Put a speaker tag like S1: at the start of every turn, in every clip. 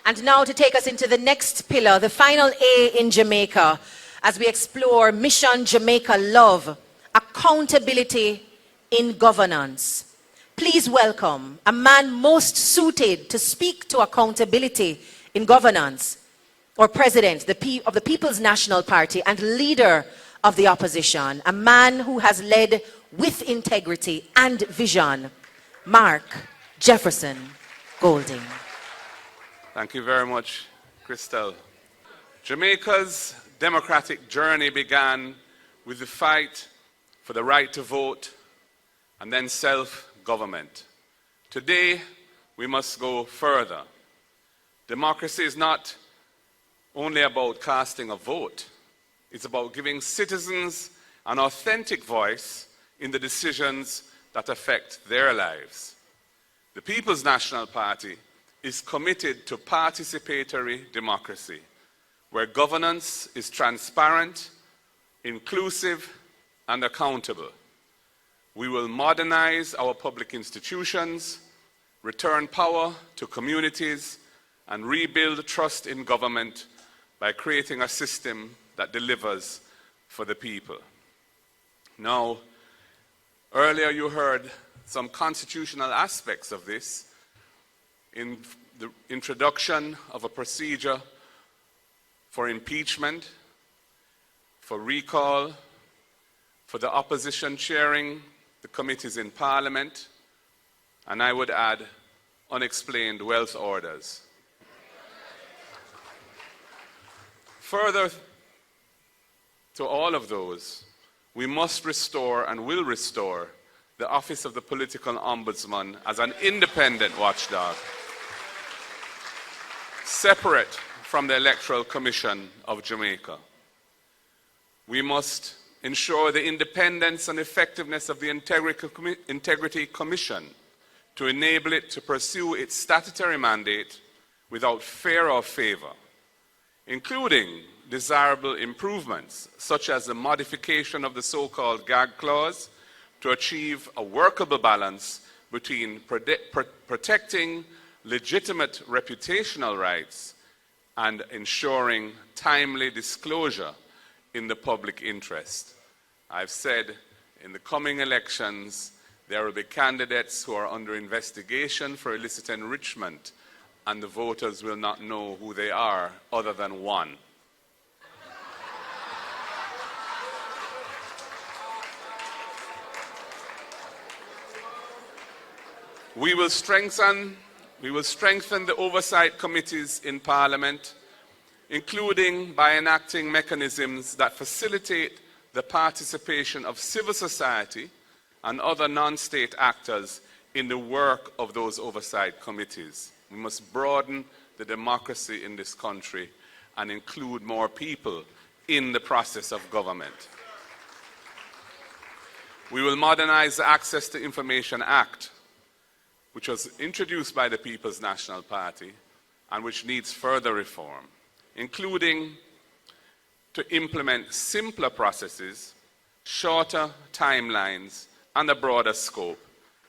S1: And now to take us into the next pillar, the final A in Jamaica, as we explore Mission Jamaica Love, accountability in governance. Please welcome a man most suited to speak to accountability in governance, our president of the People's National Party and leader of the opposition, a man who has led with integrity and vision, Mark Jefferson Golding.
S2: Thank you very much, Christel. Jamaica's democratic journey began with the fight for the right to vote and then self-government. Today, we must go further. Democracy is not only about casting a vote. It's about giving citizens an authentic voice in the decisions that affect their lives. The People's National Party is committed to participatory democracy, where governance is transparent, inclusive, and accountable. We will modernize our public institutions, return power to communities, and rebuild trust in government by creating a system that delivers for the people. Now, earlier you heard some constitutional aspects of this in the introduction of a procedure for impeachment, for recall, for the opposition chairing the committees in Parliament, and I would add unexplained wealth orders. Further to all of those, we must restore and will restore the Office of the Political Ombudsman as an independent watchdog, separate from the Electoral Commission of Jamaica. We must ensure the independence and effectiveness of the Integrity Commission to enable it to pursue its statutory mandate without fear or favor, including desirable improvements such as the modification of the so-called gag clause to achieve a workable balance between protecting legitimate reputational rights and ensuring timely disclosure in the public interest. I've said in the coming elections, there will be candidates who are under investigation for illicit enrichment, and the voters will not know who they are other than one. We will strengthen the oversight committees in Parliament, including by enacting mechanisms that facilitate the participation of civil society and other non-state actors in the work of those oversight committees. We must broaden the democracy in this country and include more people in the process of government. We will modernize the Access to Information Act, which was introduced by the People's National Party and which needs further reform, including to implement simpler processes, shorter timelines, and a broader scope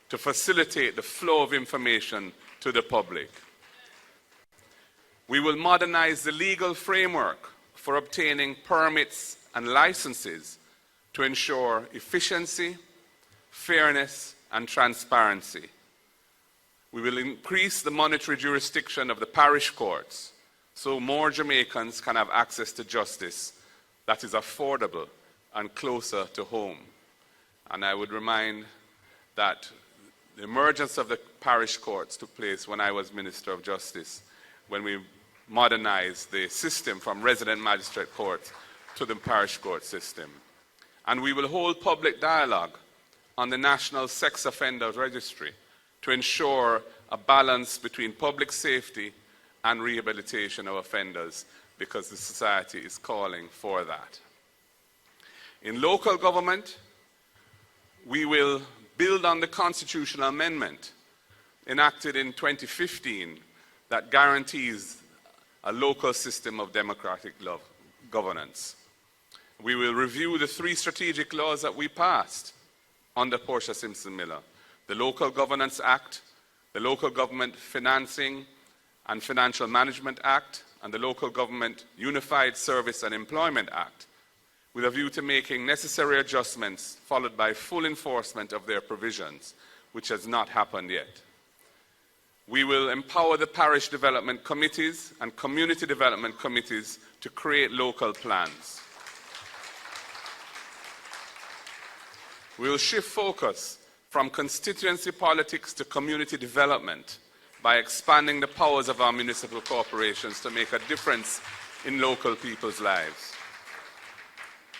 S2: to facilitate the flow of information to the public. We will modernize the legal framework for obtaining permits and licenses to ensure efficiency, fairness, and transparency. We will increase the monetary jurisdiction of the parish courts so more Jamaicans can have access to justice that is affordable and closer to home. And I would remind that the emergence of the parish courts took place when I was Minister of Justice, when we modernized the system from resident magistrate courts to the parish court system. And we will hold public dialogue on the National Sex Offenders Registry to ensure a balance between public safety and rehabilitation of offenders, because the society is calling for that. In local government, we will build on the constitutional amendment enacted in 2015 that guarantees a local system of democratic governance. We will review the 3 strategic laws that we passed under Portia Simpson Miller: the Local Governance Act, the Local Government Financing and Financial Management Act and the Local Government Unified Service and Employment Act, with a view to making necessary adjustments followed by full enforcement of their provisions, which has not happened yet. We will empower the parish development committees and community development committees to create local plans. We will shift focus from constituency politics to community development by expanding the powers of our municipal corporations to make a difference in local people's lives.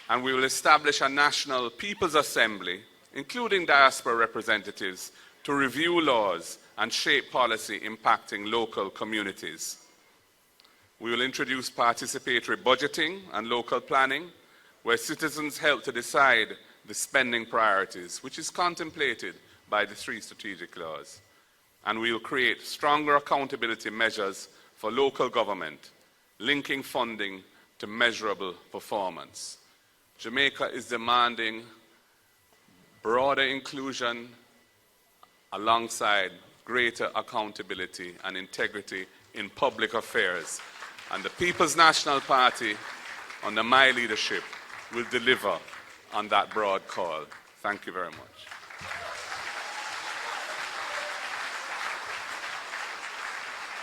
S2: And we will establish a national People's Assembly, including diaspora representatives, to review laws and shape policy impacting local communities. We will introduce participatory budgeting and local planning, where citizens help to decide the spending priorities, which is contemplated by the 3 strategic laws. And we will create stronger accountability measures for local government, linking funding to measurable performance. Jamaica is demanding broader inclusion alongside greater accountability and integrity in public affairs. And the People's National Party, under my leadership, will deliver on that broad call. Thank you very much.